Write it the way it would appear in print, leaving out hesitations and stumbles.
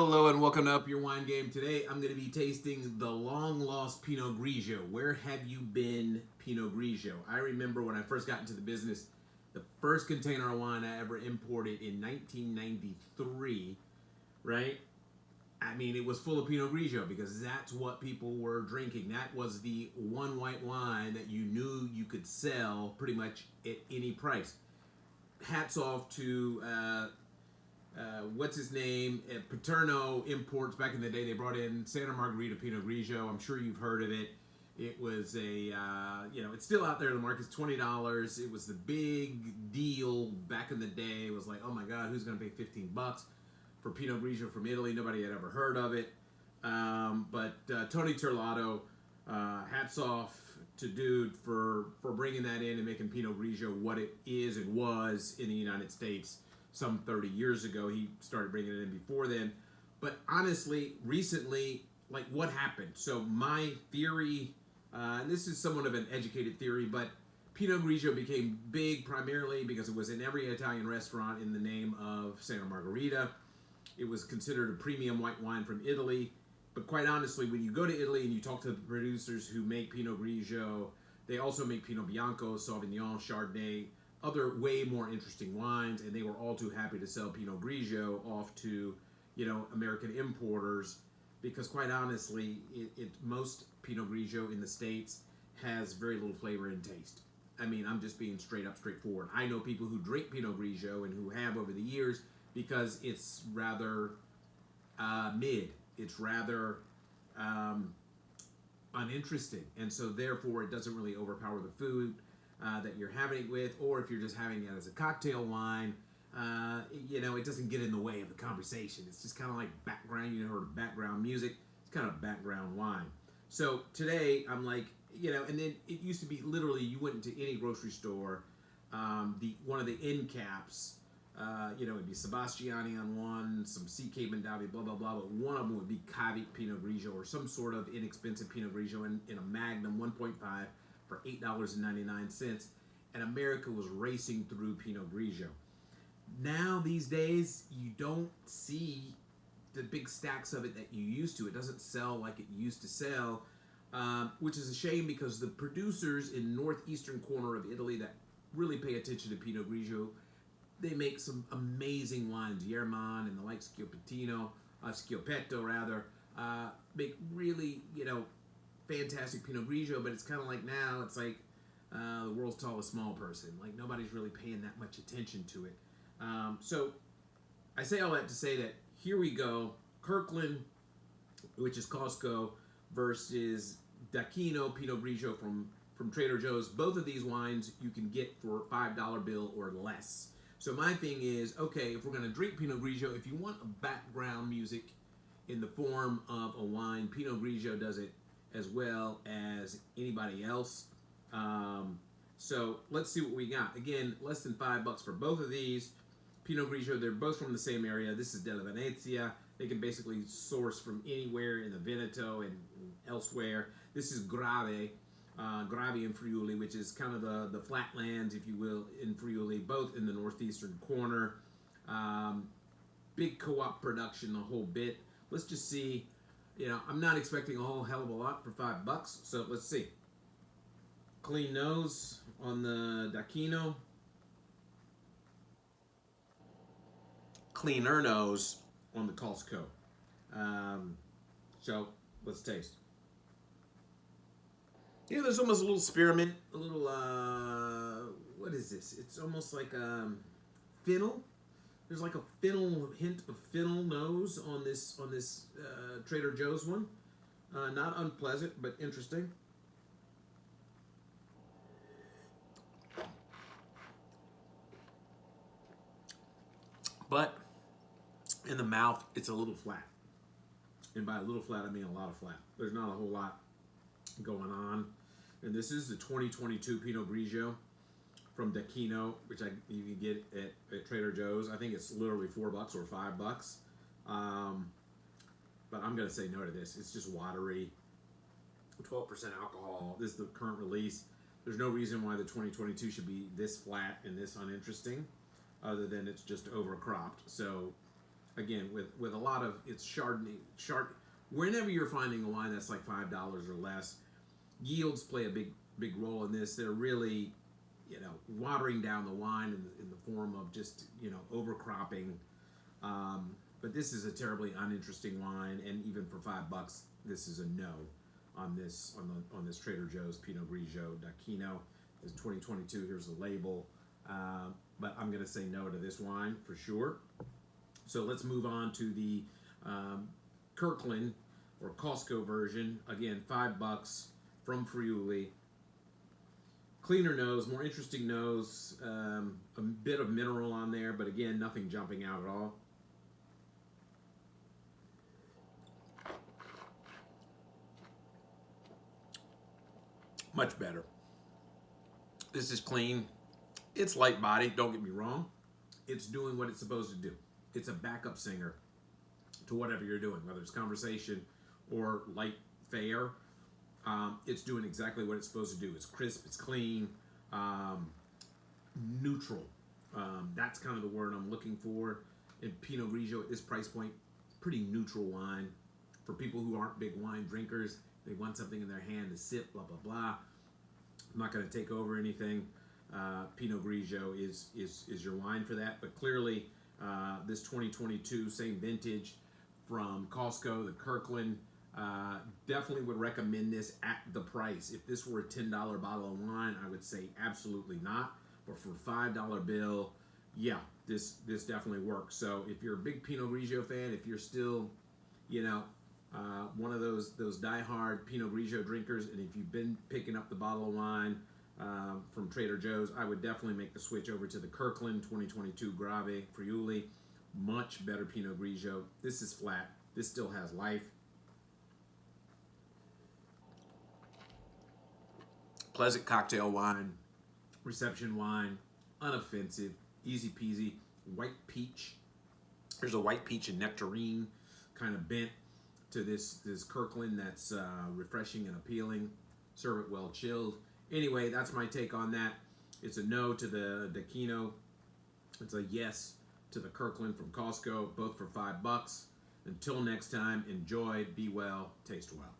Hello and welcome to Up Your Wine Game. Today I'm going to be tasting the long-lost Pinot Grigio. Where have you been, Pinot Grigio? I remember when I first got into the business, the first container of wine I ever imported in 1993, right? I mean, it was full of Pinot Grigio because that's what people were drinking. That was the one white wine that you knew you could sell pretty much at any price. Hats off to what's his name? Paterno Imports. Back in the day, they brought in Santa Margherita Pinot Grigio. I'm sure you've heard of it. It was a, it's still out there in the market. It's $20. It was the big deal back in the day. It was like, oh my God, who's going to pay $15 for Pinot Grigio from Italy? Nobody had ever heard of it. But Tony Terlato, hats off to dude for bringing that in and making Pinot Grigio what it is and was in the United States. Some 30 years ago. He started bringing it in before then. But honestly, recently, like, what happened? So my theory, and this is somewhat of an educated theory, but Pinot Grigio became big primarily because it was in every Italian restaurant in the name of Santa Margherita. It was considered a premium white wine from Italy. But quite honestly, when you go to Italy and you talk to the producers who make Pinot Grigio, they also make Pinot Bianco, Sauvignon, Chardonnay, other way more interesting wines, and they were all too happy to sell Pinot Grigio off to, American importers, because quite honestly, most Pinot Grigio in the States has very little flavor and taste. I mean, I'm just being straightforward. I know people who drink Pinot Grigio and who have over the years because it's rather mid. It's rather uninteresting, and so therefore it doesn't really overpower the food that you're having it with, or if you're just having it as a cocktail wine, it doesn't get in the way of the conversation. It's just kind of like background, or background music. It's kind of background wine. So today I'm like, and then it used to be literally you went into any grocery store, one of the end caps, it'd be Sebastiani on one, some CK Mondavi, blah, blah, blah, but one of them would be Cavit Pinot Grigio or some sort of inexpensive Pinot Grigio in a Magnum 1.5 for $8.99, and America was racing through Pinot Grigio. Now, these days, you don't see the big stacks of it that you used to. It doesn't sell like it used to sell, which is a shame because the producers in northeastern corner of Italy that really pay attention to Pinot Grigio, they make some amazing wines. Yerman and the like, Schiopetto rather, make really, fantastic Pinot Grigio, but it's kind of like now, it's like the world's tallest small person. Like, nobody's really paying that much attention to it. So I say all that to say that here we go, Kirkland, which is Costco, versus D'Acchino Pinot Grigio from Trader Joe's. Both of these wines you can get for $5 bill or less. So my thing is, okay, if we're going to drink Pinot Grigio, if you want a background music in the form of a wine, Pinot Grigio does it as well as anybody else. So let's see what we got. Again, less than $5 for both of these. Pinot Grigio, they're both from the same area. This is Della Venezia. They can basically source from anywhere in the Veneto and elsewhere. This is Grave in Friuli, which is kind of the flatlands, if you will, in Friuli, both in the northeastern corner. Big co-op production, the whole bit. Let's just see. I'm not expecting a whole hell of a lot for $5, so let's see. Clean nose on the D'Acchino. Cleaner nose on the Costco. So let's taste. There's almost a little spearmint, a little, what is this? It's almost like fennel. There's like a hint of fennel nose on this Trader Joe's one. Not unpleasant, but interesting. But in the mouth, it's a little flat. And by a little flat, I mean a lot of flat. There's not a whole lot going on. And this is the 2022 Pinot Grigio from D'Acchino, which you can get at Trader Joe's. I think it's literally $4 or $5. But I'm going to say no to this. It's just watery. 12% alcohol. This is the current release. There's no reason why the 2022 should be this flat and this uninteresting, other than it's just overcropped. So again, with a lot of it's Chardonnay. Whenever you're finding a wine that's like $5 or less, yields play a big role in this. They're really, watering down the wine in the form of just overcropping. But this is a terribly uninteresting wine, and even for $5, this is a no on this Trader Joe's Pinot Grigio d'Aquino. It's 2022. Here's the label. But I'm going to say no to this wine for sure. So let's move on to the Kirkland or Costco version. Again, $5 from Friuli. Cleaner nose, more interesting nose. A bit of mineral on there, but again, nothing jumping out at all. Much better. This is clean. It's light bodied, don't get me wrong. It's doing what it's supposed to do. It's a backup singer to whatever you're doing, whether it's conversation or light fare. It's doing exactly what it's supposed to do. It's crisp, it's clean, neutral. That's kind of the word I'm looking for. In Pinot Grigio at this price point, pretty neutral wine. For people who aren't big wine drinkers, they want something in their hand to sip, blah, blah, blah. I'm not going to take over anything. Pinot Grigio is your wine for that. But clearly, this 2022, same vintage from Costco, the Kirkland, definitely would recommend this at the price. If this were a $10 bottle of wine, I would say absolutely not. But for a $5 bill, yeah, this definitely works. So if you're a big Pinot Grigio fan, if you're still, one of those diehard Pinot Grigio drinkers, and if you've been picking up the bottle of wine from Trader Joe's, I would definitely make the switch over to the Kirkland 2022 Grave Friuli. Much better Pinot Grigio. This is flat. This still has life. Pleasant cocktail wine, reception wine, unoffensive, easy peasy. White peach. There's a white peach and nectarine kind of bent to this Kirkland that's refreshing and appealing. Serve it well chilled. Anyway, that's my take on that. It's a no to the d'Aquino. It's a yes to the Kirkland from Costco, both for $5. Until next time, enjoy, be well, taste well.